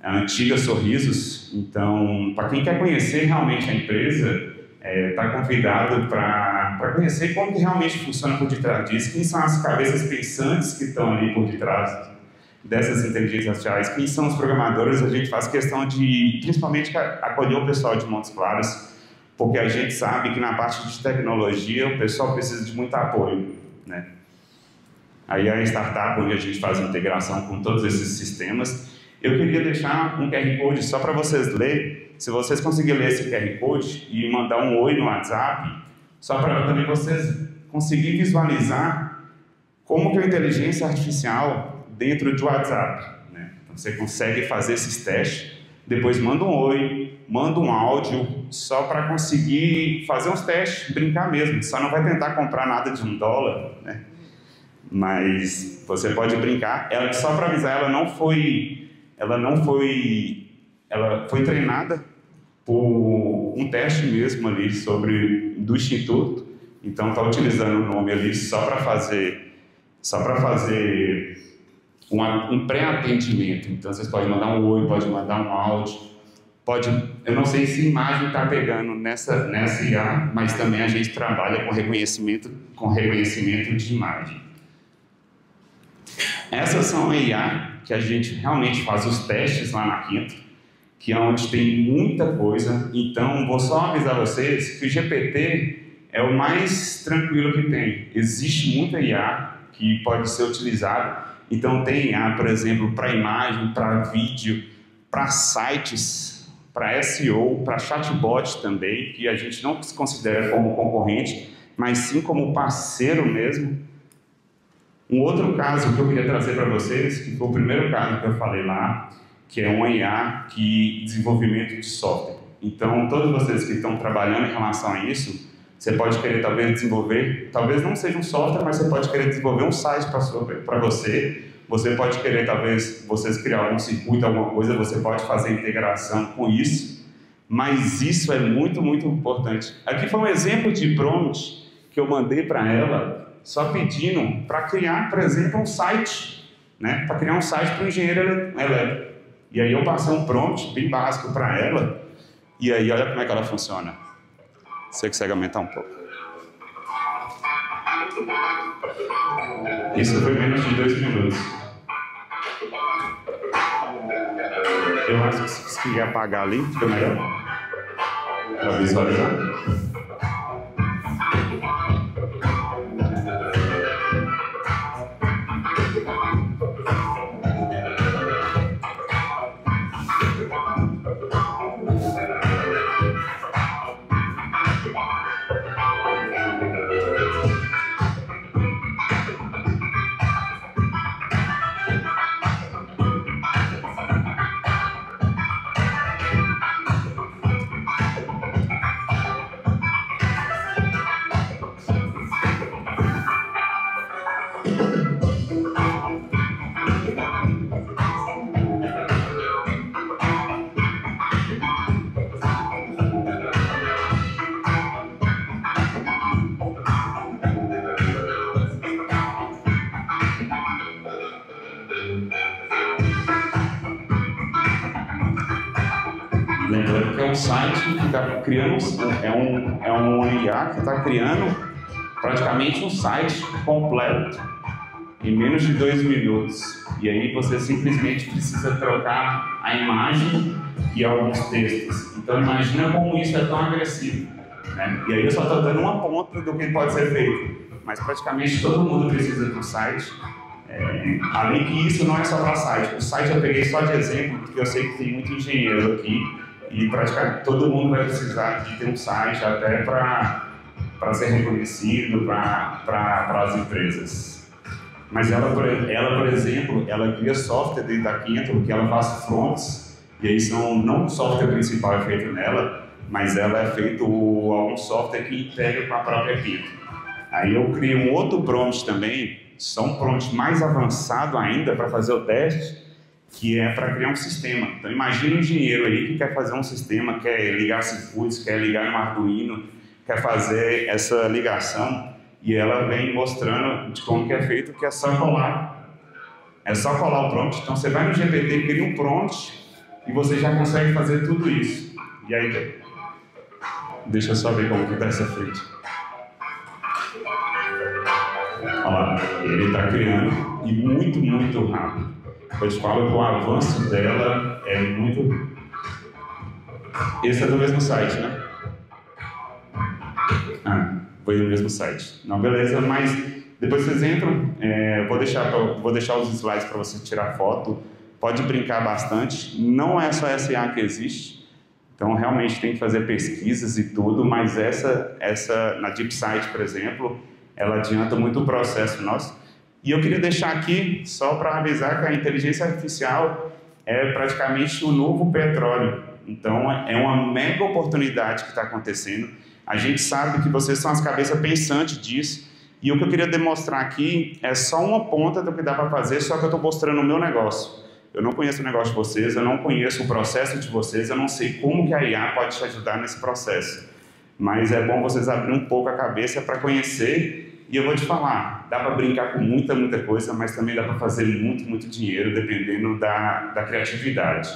a antiga Sorrisos. Então, para quem quer conhecer realmente a empresa, está convidado para conhecer como que realmente funciona por detrás disso, quem são as cabeças pensantes que estão ali por detrás dessas inteligências artificiais, quem são os programadores. A gente faz questão de, principalmente, acolher o pessoal de Montes Claros, porque a gente sabe que na parte de tecnologia o pessoal precisa de muito apoio, né? Aí a startup, onde a gente faz a integração com todos esses sistemas. Eu queria deixar um QR Code só para vocês lerem. Se vocês conseguirem ler esse QR Code e mandar um oi no WhatsApp, só para também vocês conseguirem visualizar como que é a inteligência artificial dentro de WhatsApp, né? Então, você consegue fazer esses testes, depois manda um oi, manda um áudio, só para conseguir fazer uns testes, brincar mesmo. Só não vai tentar comprar nada de $1, né? Mas você pode brincar. Só para avisar, ela foi treinada por um teste mesmo ali do Instituto, então está utilizando o nome ali só para fazer um pré-atendimento. Então vocês podem mandar um oi, pode mandar um áudio, eu não sei se a imagem está pegando nessa IA, mas também a gente trabalha com reconhecimento de imagem. Essas são a IA que a gente realmente faz os testes lá na Quinto, que é onde tem muita coisa. Então vou só avisar vocês que o GPT é o mais tranquilo que tem. Existe muita IA que pode ser utilizada. Então tem IA, por exemplo, para imagem, para vídeo, para sites, para SEO, para chatbot também, que a gente não se considera como concorrente, mas sim como parceiro mesmo. Um outro caso que eu queria trazer para vocês, que foi o primeiro caso que eu falei lá, que é uma IA que desenvolvimento de software. Então, todos vocês que estão trabalhando em relação a isso, você pode querer talvez desenvolver, talvez não seja um software, mas você pode querer desenvolver um site para você. Você pode querer, talvez, vocês criar algum circuito, alguma coisa, você pode fazer integração com isso, mas isso é muito, muito importante. Aqui foi um exemplo de prompt que eu mandei para ela, só pedindo para criar, por exemplo, um site, né? Para criar um site para o engenheiro elétrico. E aí eu passei um prompt bem básico para ela, e aí olha como é que ela funciona. Você consegue aumentar um pouco. Isso foi menos de 2 minutos. Eu acho que se conseguir apagar ali, fica melhor. Para visualizar. Lembrando que é um site que está criando, é um IA que está criando praticamente um site completo em menos de 2 minutos. E aí você simplesmente precisa trocar a imagem e alguns textos. Então imagina como isso é tão agressivo, né? E aí eu só estou dando uma ponta do que pode ser feito, mas praticamente todo mundo precisa de um site. Além que isso não é só para site. O site eu peguei só de exemplo, porque eu sei que tem muito engenheiro aqui e praticamente todo mundo vai precisar de ter um site até para ser reconhecido para as empresas. Mas ela, por exemplo, ela cria software dentro da Quinto, que ela faz fronts, e aí não o software principal é feito nela, mas ela é feito algum software que integra com a própria Quinto. Aí eu criei um outro prompt também, só um prompt mais avançado ainda para fazer o teste, que é para criar um sistema. Então imagina um engenheiro aí que quer fazer um sistema, quer ligar circuitos, quer ligar no Arduino, quer fazer essa ligação, e ela vem mostrando de como que é feito, que é só colar. É só colar o prompt. Então você vai no GPT, cria um prompt, e você já consegue fazer tudo isso. E aí, deixa eu só ver como que está essa frente. Olha lá, ele está criando, e muito, muito rápido. Eu te falo que o avanço dela é muito... Esse é do mesmo site, né? Foi no mesmo site. Não, beleza, mas depois vocês entram, vou deixar os slides para você tirar foto. Pode brincar bastante. Não é só essa IA que existe. Então, realmente tem que fazer pesquisas e tudo, mas essa na DeepSight, por exemplo, ela adianta muito o processo nosso. E eu queria deixar aqui, só para avisar que a inteligência artificial é praticamente o novo petróleo. Então, é uma mega oportunidade que está acontecendo. A gente sabe que vocês são as cabeças pensantes disso. E o que eu queria demonstrar aqui é só uma ponta do que dá para fazer, só que eu estou mostrando o meu negócio. Eu não conheço o negócio de vocês, eu não conheço o processo de vocês, eu não sei como que a IA pode te ajudar nesse processo. mas é bom vocês abrirem um pouco a cabeça para conhecer. E eu vou te falar, dá para brincar com muita coisa, mas também dá para fazer muito dinheiro, dependendo da criatividade.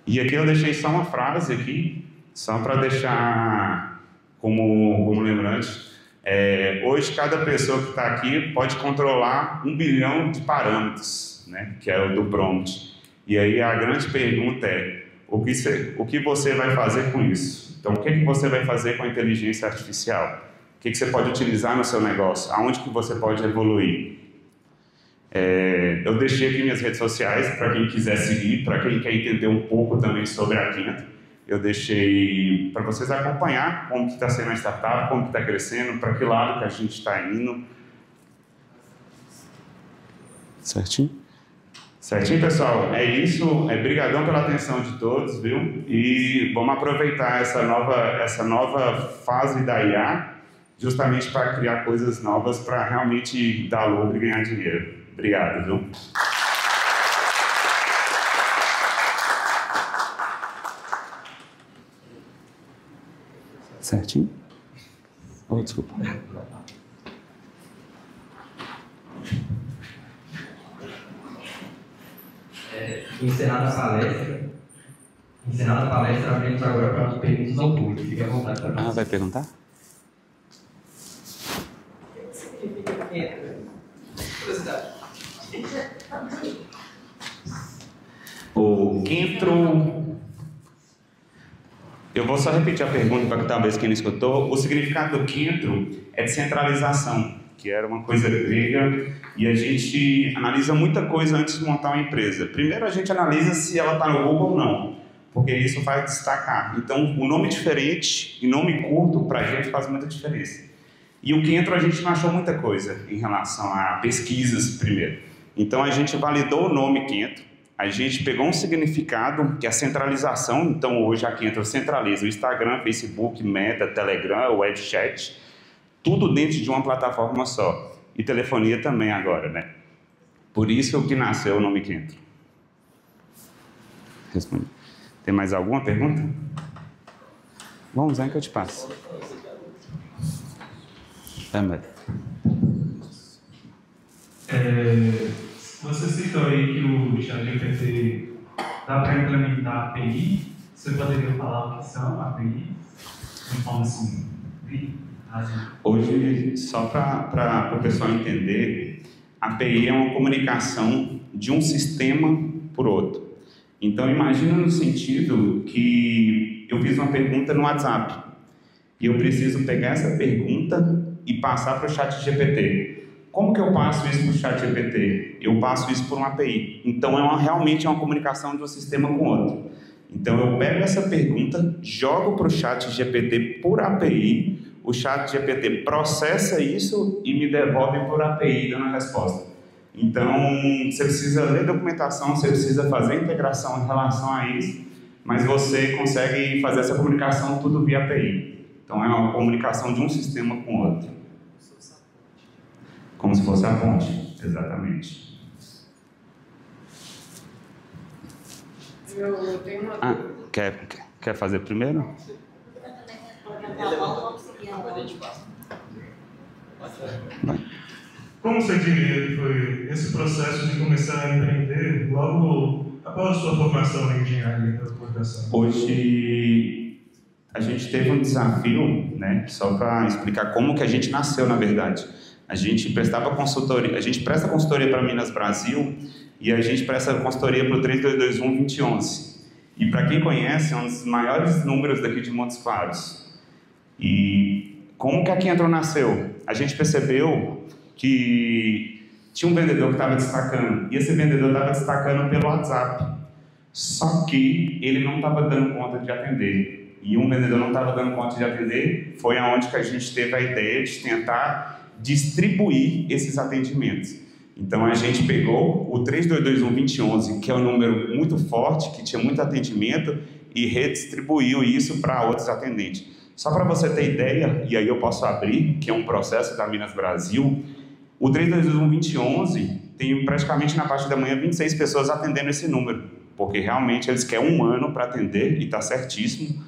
E aqui eu deixei só uma frase aqui, só para deixar como lembrante. Hoje, cada pessoa que está aqui pode controlar 1 bilhão de parâmetros, né, que é o do prompt. E aí a grande pergunta é, o que você vai fazer com isso? Então, o que você vai fazer com a inteligência artificial? O que você pode utilizar no seu negócio? Aonde que você pode evoluir? Eu deixei aqui minhas redes sociais para quem quiser seguir, para quem quer entender um pouco também sobre a Quinto. Eu deixei para vocês acompanhar como que está sendo a startup, como que está crescendo, para que lado que a gente está indo. Certinho? Certinho, pessoal? É isso. Brigadão pela atenção de todos, viu? E vamos aproveitar essa nova fase da IA justamente para criar coisas novas para realmente dar lucro e ganhar dinheiro. Obrigado, viu? Certinho? Oh, desculpa. Encerrada a palestra, abrimos agora para as perguntas ao público. Fique à vontade para nós. Vai perguntar? O Quintro... Eu vou só repetir a pergunta para que talvez quem não escutou. O significado do Quintro é descentralização, que era uma coisa grega, e a gente analisa muita coisa antes de montar uma empresa. Primeiro a gente analisa se ela está no Google ou não, porque isso vai destacar. Então, o nome diferente e nome curto para a gente faz muita diferença. E o Quintro a gente não achou muita coisa em relação a pesquisas primeiro. Então, a gente validou o nome Quintro, a gente pegou um significado que é a centralização. Então, hoje a Quintro centraliza o Instagram, Facebook, Meta, Telegram, o WebChat, tudo dentro de uma plataforma só. E telefonia também agora, né? Por isso que nasceu o nome Quintro. Respondi. Tem mais alguma pergunta? Vamos lá que eu te passo. Você citou aí que o ChatGPT dá para implementar API. Você poderia falar o que são API? De forma assim, Hoje, só para o pessoal entender, API é uma comunicação de um sistema por outro. Então, imagina no sentido que eu fiz uma pergunta no WhatsApp e eu preciso pegar essa pergunta e passar para o ChatGPT. Como que eu passo isso para o ChatGPT? Eu passo isso por uma API. Então, realmente é uma comunicação de um sistema com outro. Então, eu pego essa pergunta, jogo para o ChatGPT por API, o ChatGPT processa isso e me devolve por API dando a resposta. Então, você precisa ler documentação, você precisa fazer integração em relação a isso, mas você consegue fazer essa comunicação tudo via API. Então, é uma comunicação de um sistema com o outro. Como se fosse a ponte, exatamente. Eu tenho uma... Quer fazer primeiro? Como você diria que foi esse processo de começar a empreender logo após a sua formação em engenharia da computação? Hoje a gente teve um desafio, né? Só para explicar como que a gente nasceu, na verdade. A gente prestava consultoria, a gente presta consultoria para Minas Brasil e a gente presta consultoria para o 3221-2011. E para quem conhece, é um dos maiores números daqui de Montes Claros. E como que a Quintro nasceu? A gente percebeu que tinha um vendedor que estava destacando, e esse vendedor estava destacando pelo WhatsApp. Só que ele não estava dando conta de atender. E um vendedor não estava dando conta de atender, foi aonde que a gente teve a ideia de tentar distribuir esses atendimentos. Então a gente pegou o 3221-2011, que é um número muito forte, que tinha muito atendimento, e redistribuiu isso para outros atendentes. Só para você ter ideia, e aí eu posso abrir, que é um processo da Minas Brasil, o 3221-2011 tem praticamente na parte da manhã 26 pessoas atendendo esse número, porque realmente eles querem um ano para atender, e está certíssimo.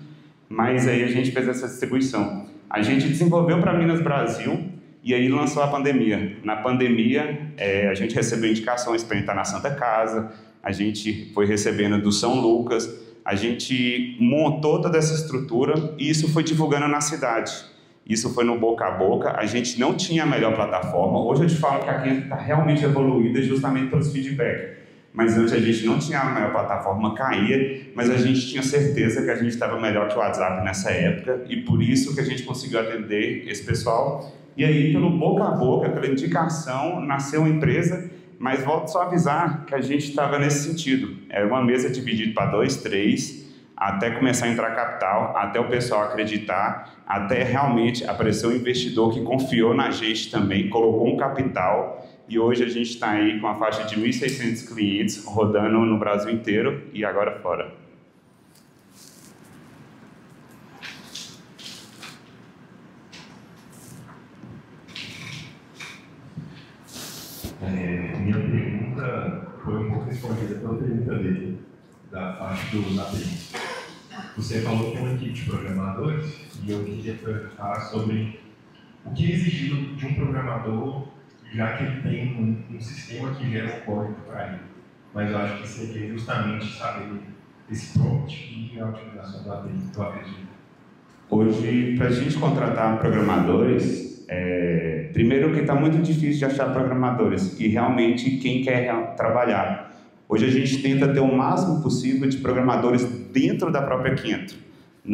mas aí a gente fez essa distribuição. A gente desenvolveu para Minas Brasil e aí lançou a pandemia. Na pandemia, a gente recebeu indicações para entrar na Santa Casa, a gente foi recebendo do São Lucas, a gente montou toda essa estrutura e isso foi divulgando na cidade. Isso foi no boca a boca, a gente não tinha a melhor plataforma. Hoje eu te falo que a Quintra está realmente evoluída justamente pelos feedbacks. Mas antes a gente não tinha a melhor plataforma, caía, mas a gente tinha certeza que a gente estava melhor que o WhatsApp nessa época e por isso que a gente conseguiu atender esse pessoal. E aí, pelo boca a boca, pela indicação, nasceu uma empresa, mas volto só a avisar que a gente estava nesse sentido. Era uma mesa dividida para 2, 3, até começar a entrar capital, até o pessoal acreditar, até realmente aparecer um investidor que confiou na gente também, colocou um capital. E hoje a gente está aí com a faixa de 1.600 clientes rodando no Brasil inteiro e agora fora. Minha pergunta foi um pouco respondida pela pergunta dele, da parte do API. Você falou que tem uma equipe de programadores e eu queria perguntar sobre o que é exigido de um programador, já que ele tem um sistema que gera um código para ele. Mas eu acho que seria justamente saber esse prompt e a utilização do API, eu acredito. Hoje, para a gente contratar programadores, primeiro que está muito difícil de achar programadores e realmente quem quer trabalhar. Hoje a gente tenta ter o máximo possível de programadores dentro da própria Quintra.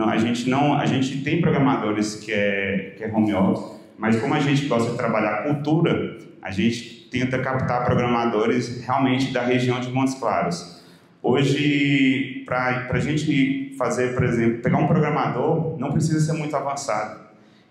A gente tem programadores que é home office, mas como a gente gosta de trabalhar cultura, a gente tenta captar programadores realmente da região de Montes Claros. Hoje, para a gente fazer, por exemplo, pegar um programador, não precisa ser muito avançado.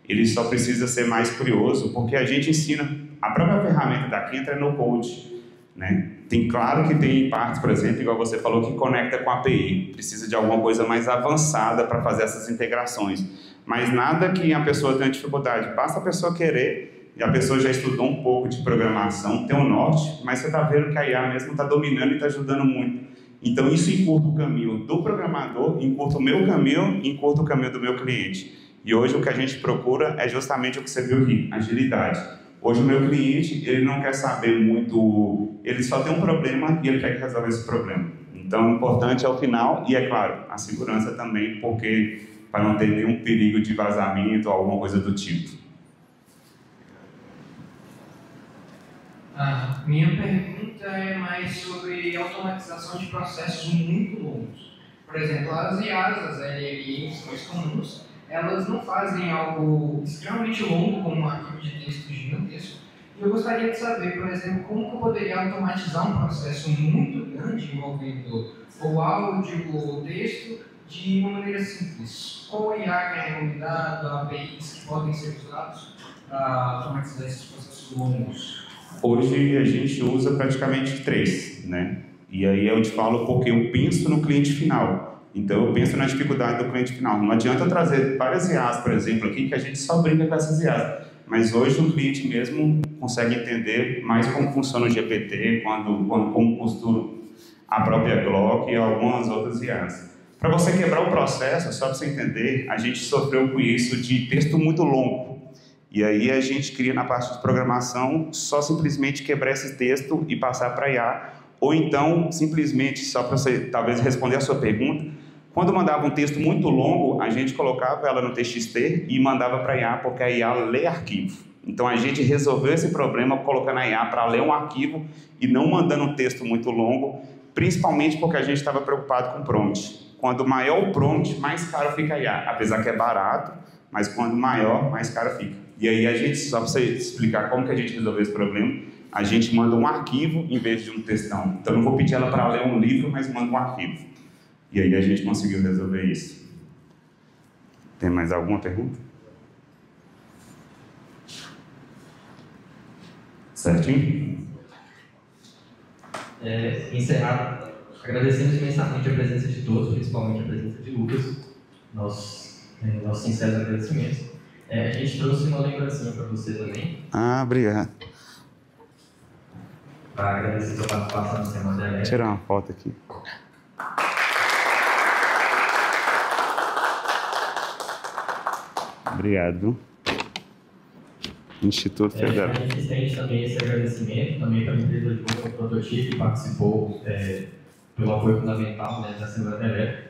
Ele só precisa ser mais curioso, porque a gente ensina. A própria ferramenta da Quintra é no code, né? Claro que tem partes, por exemplo, igual você falou, que conecta com a API. Precisa de alguma coisa mais avançada para fazer essas integrações. Mas nada que a pessoa tenha dificuldade. Basta a pessoa querer, e a pessoa já estudou um pouco de programação, tem um norte, mas você está vendo que a IA mesmo está dominando e está ajudando muito. Então isso encurta o caminho do programador, encurta o meu caminho, encurta o caminho do meu cliente. E hoje o que a gente procura é justamente o que você viu aqui, agilidade. Hoje o meu cliente, ele não quer saber muito, ele só tem um problema e ele quer resolver esse problema. Então o importante é o final e, é claro, a segurança também, porque para não ter nenhum perigo de vazamento ou alguma coisa do tipo. Minha pergunta é mais sobre automatização de processos muito longos. Por exemplo, as IAs, as LLMs mais comuns, elas não fazem algo extremamente longo, como um arquivo de texto gigantesco. E eu gostaria de saber, por exemplo, como que eu poderia automatizar um processo muito grande envolvendo o áudio ou o texto de uma maneira simples. Qual IA que é recomendado, APIs que podem ser usados para automatizar esses processos longos? Hoje a gente usa praticamente 3, né? E aí eu te falo porque eu penso no cliente final. Então eu penso na dificuldade do cliente final. Não adianta eu trazer várias IAs, por exemplo, aqui, que a gente só brinca com essas IAs. Mas hoje o cliente mesmo consegue entender mais como funciona o GPT, como costuro a própria Glock e algumas outras IAs. Para você quebrar o processo, só para você entender, a gente sofreu com isso de texto muito longo. E aí a gente cria na parte de programação só simplesmente quebrar esse texto e passar para IA. Ou então, simplesmente, só para você talvez responder a sua pergunta, quando mandava um texto muito longo, a gente colocava ela no TXT e mandava para a IA, porque a IA lê arquivo. Então a gente resolveu esse problema colocando a IA para ler um arquivo e não mandando um texto muito longo, principalmente porque a gente estava preocupado com o prompt. Quanto maior o prompt, mais caro fica a IA, apesar que é barato, mas quanto maior, mais caro fica. E aí a gente, só para você explicar como que a gente resolveu esse problema, a gente manda um arquivo em vez de um textão. Então eu não vou pedir ela para ler um livro, mas manda um arquivo. E aí a gente conseguiu resolver isso. Tem mais alguma pergunta? Certinho? Encerrado, agradecemos imensamente a presença de todos, principalmente a presença de Lucas, nossos sinceros agradecimentos. A gente trouxe uma lembrancinha para você também. Obrigado. Para agradecer a sua participação no Semana da Elétrica. Tirar uma foto aqui. Obrigado. Instituto Federal. A gente estende também esse agradecimento também para a empresa de Prototipo, que participou pelo apoio fundamental, né, da Assembleia Elétrica.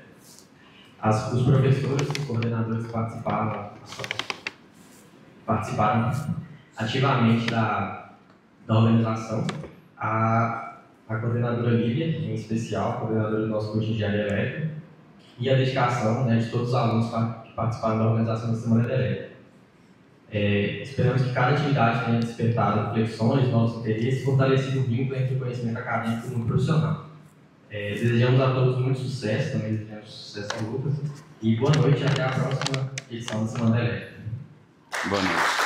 Os professores, os coordenadores que participaram ativamente da organização. A coordenadora Lívia, em especial, a coordenadora do nosso curso de engenharia elétrica, e a dedicação, né, de todos os alunos que participaram da organização da Semana Elétrica. Esperamos que cada atividade tenha despertado reflexões, novos interesses e fortalecido o vínculo entre o conhecimento acadêmico e o mundo profissional. Desejamos a todos muito sucesso, também desejamos sucesso ao Lucas, e boa noite e até a próxima edição da Semana Elétrica. Boa noite.